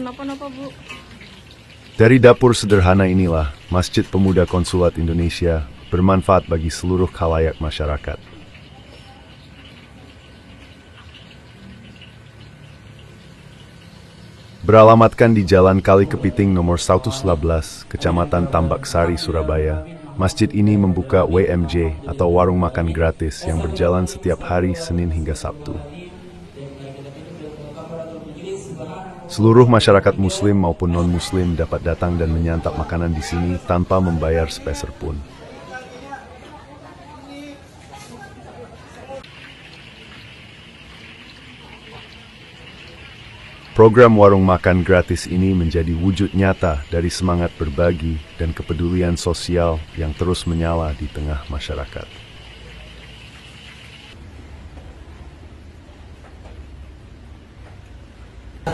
napa-napa, Bu. Dari dapur sederhana inilah, Masjid Pemuda Konsulat Indonesia bermanfaat bagi seluruh khalayak masyarakat. Beralamatkan di Jalan Kali Kepiting nomor 111, Kecamatan Tambak Sari, Surabaya, masjid ini membuka WMJ atau warung makan gratis yang berjalan setiap hari Senin hingga Sabtu. Seluruh masyarakat muslim maupun non-muslim dapat datang dan menyantap makanan di sini tanpa membayar sepeser pun. Program warung makan gratis ini menjadi wujud nyata dari semangat berbagi dan kepedulian sosial yang terus menyala di tengah masyarakat.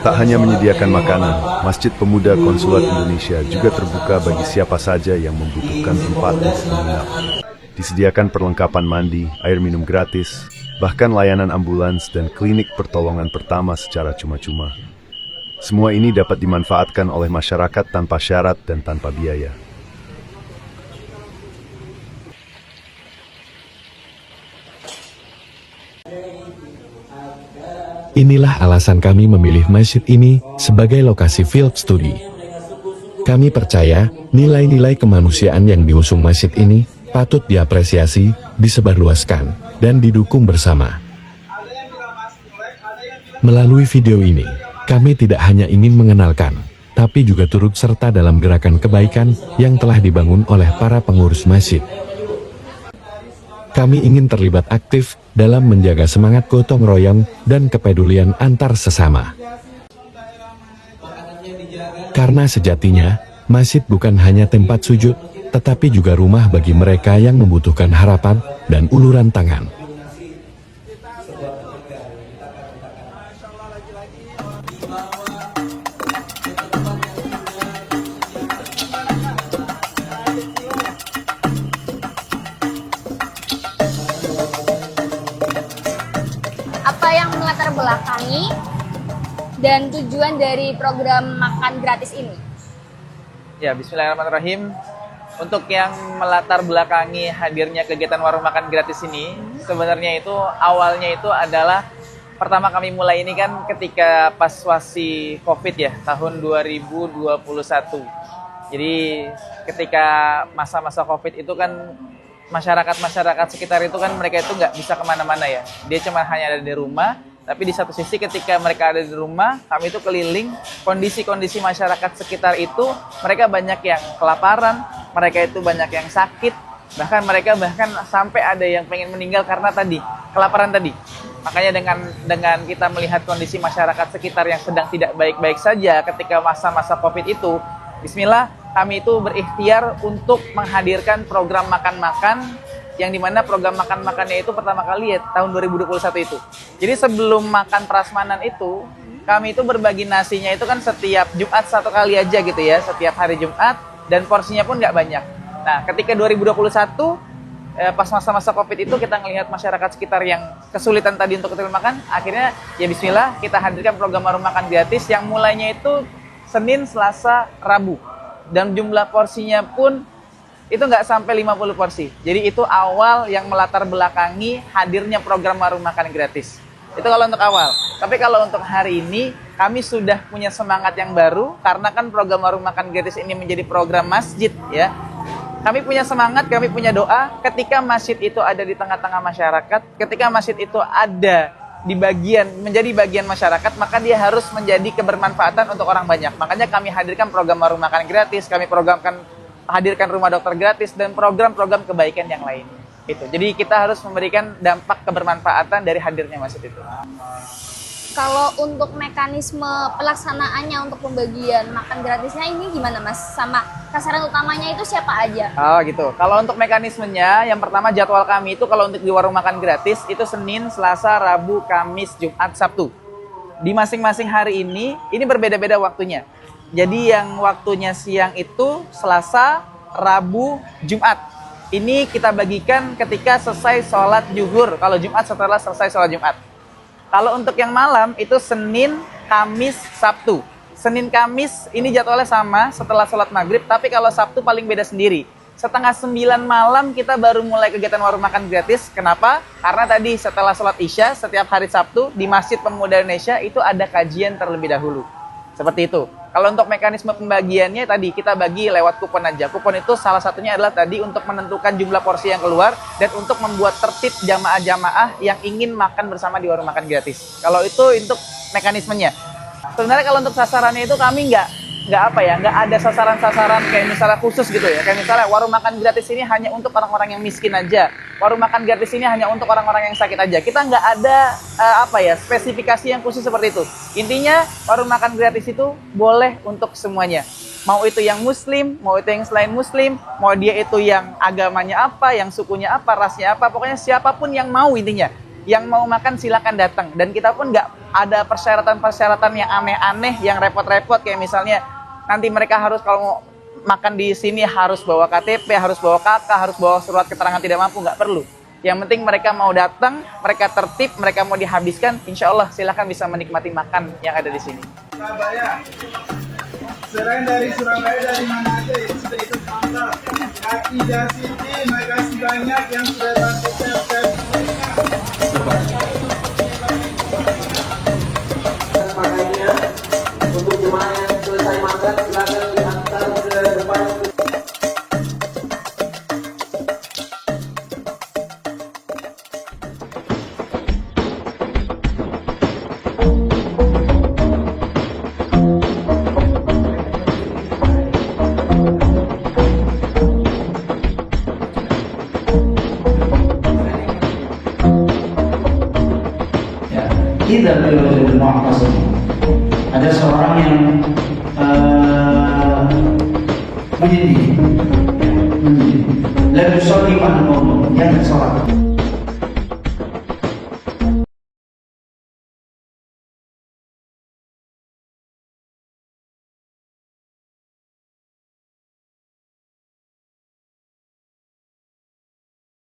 Tak hanya menyediakan makanan, Masjid Pemuda Konsulat Indonesia juga terbuka bagi siapa saja yang membutuhkan tempat untuk menginap. Disediakan perlengkapan mandi, air minum gratis, bahkan layanan ambulans dan klinik pertolongan pertama secara cuma-cuma. Semua ini dapat dimanfaatkan oleh masyarakat tanpa syarat dan tanpa biaya. Inilah alasan kami memilih masjid ini sebagai lokasi field study. Kami percaya nilai-nilai kemanusiaan yang diusung masjid ini patut diapresiasi, disebarluaskan, dan didukung bersama. Melalui video ini, kami tidak hanya ingin mengenalkan, tapi juga turut serta dalam gerakan kebaikan yang telah dibangun oleh para pengurus masjid. Kami ingin terlibat aktif dalam menjaga semangat gotong royong dan kepedulian antar sesama. Karena sejatinya, masjid bukan hanya tempat sujud, tetapi juga rumah bagi mereka yang membutuhkan harapan dan uluran tangan. Apa yang melatar belakangi dan tujuan dari program makan gratis ini? Ya, bismillahirrahmanirrahim. Untuk yang melatar belakangi hadirnya kegiatan warung makan gratis ini, sebenarnya itu awalnya itu adalah pertama kami mulai ini kan ketika pas situasi COVID ya, tahun 2021. Jadi ketika masa-masa COVID itu kan masyarakat sekitar itu kan mereka itu nggak bisa kemana-mana ya. Dia cuma hanya ada di rumah, tapi di satu sisi ketika mereka ada di rumah, kami itu keliling, kondisi-kondisi masyarakat sekitar itu, mereka banyak yang kelaparan, mereka itu banyak yang sakit, bahkan mereka sampai ada yang pengen meninggal karena tadi, kelaparan tadi. Makanya dengan kita melihat kondisi masyarakat sekitar yang sedang tidak baik-baik saja ketika masa-masa COVID itu, bismillah, kami itu berikhtiar untuk menghadirkan program makan-makan yang dimana program makan-makannya itu pertama kali ya tahun 2021 itu. Jadi sebelum makan prasmanan itu, kami itu berbagi nasinya itu kan setiap Jumat satu kali aja gitu ya, setiap hari Jumat, dan porsinya pun nggak banyak. Nah, ketika 2021, pas masa-masa COVID itu kita melihat masyarakat sekitar yang kesulitan tadi untuk makan, akhirnya ya bismillah kita hadirkan program warung makan gratis yang mulainya itu Senin, Selasa, Rabu. Dan jumlah porsinya pun itu nggak sampai 50 porsi. Jadi itu awal yang melatar belakangi hadirnya program warung makan gratis. Itu kalau untuk awal. Tapi kalau untuk hari ini, kami sudah punya semangat yang baru, karena kan program warung makan gratis ini menjadi program masjid ya. Kami punya semangat, kami punya doa, ketika masjid itu ada di tengah-tengah masyarakat, ketika masjid itu ada menjadi bagian masyarakat, maka dia harus menjadi kebermanfaatan untuk orang banyak. Makanya kami hadirkan program warung makan gratis, kami hadirkan rumah dokter gratis, dan program-program kebaikan yang lain. Jadi kita harus memberikan dampak kebermanfaatan dari hadirnya masjid itu. Kalau untuk mekanisme pelaksanaannya untuk pembagian makan gratisnya ini gimana Mas? Sama sasaran utamanya itu siapa aja? Oh gitu. Kalau untuk mekanismenya, yang pertama jadwal kami itu kalau untuk di warung makan gratis itu Senin, Selasa, Rabu, Kamis, Jumat, Sabtu. Di masing-masing hari ini berbeda-beda waktunya. Jadi yang waktunya siang itu Selasa, Rabu, Jumat. Ini kita bagikan ketika selesai sholat zuhur. Kalau Jumat setelah selesai sholat Jumat. Kalau untuk yang malam itu Senin, Kamis, Sabtu. Senin Kamis ini jadwalnya sama setelah sholat maghrib, tapi kalau Sabtu paling beda sendiri. Setengah 9 malam kita baru mulai kegiatan warung makan gratis. Kenapa? Karena tadi setelah sholat Isya, setiap hari Sabtu di Masjid Pemuda Indonesia itu ada kajian terlebih dahulu. Seperti itu. Kalau untuk mekanisme pembagiannya tadi kita bagi lewat kupon aja. Kupon itu salah satunya adalah tadi untuk menentukan jumlah porsi yang keluar dan untuk membuat tertib jamaah-jamaah yang ingin makan bersama di warung makan gratis. Kalau itu untuk mekanismenya. Sebenarnya kalau untuk sasarannya itu kami nggak ada sasaran-sasaran kayak misalnya khusus gitu ya. Kayak misalnya warung makan gratis ini hanya untuk orang-orang yang miskin aja. Warung makan gratis ini hanya untuk orang-orang yang sakit aja. Kita nggak ada spesifikasi yang khusus seperti itu. Intinya warung makan gratis itu boleh untuk semuanya. Mau itu yang muslim, mau itu yang selain muslim, mau dia itu yang agamanya apa, yang sukunya apa, rasnya apa, pokoknya siapapun yang mau intinya. Yang mau makan silakan datang, dan kita pun nggak ada persyaratan-persyaratan yang aneh-aneh, yang repot-repot kayak misalnya nanti mereka harus kalau mau makan di sini harus bawa KTP, harus bawa KK, harus bawa surat keterangan tidak mampu, nggak perlu. Yang penting mereka mau datang, mereka tertib, mereka mau dihabiskan, insya Allah silakan bisa menikmati makan yang ada di sini. Surabaya. Selain dari Surabaya, dari mana aja itu sudah ikut mantap. Akidah Siti, makasih banyak yang sudah bantu saya. Makanya untuk jemaah yang selesai makan silakan diantar ke depan. Tidak perlu Mu'tasim. Ada seorang yang menjadi la yusalli ma'al qawm, jangan sholat.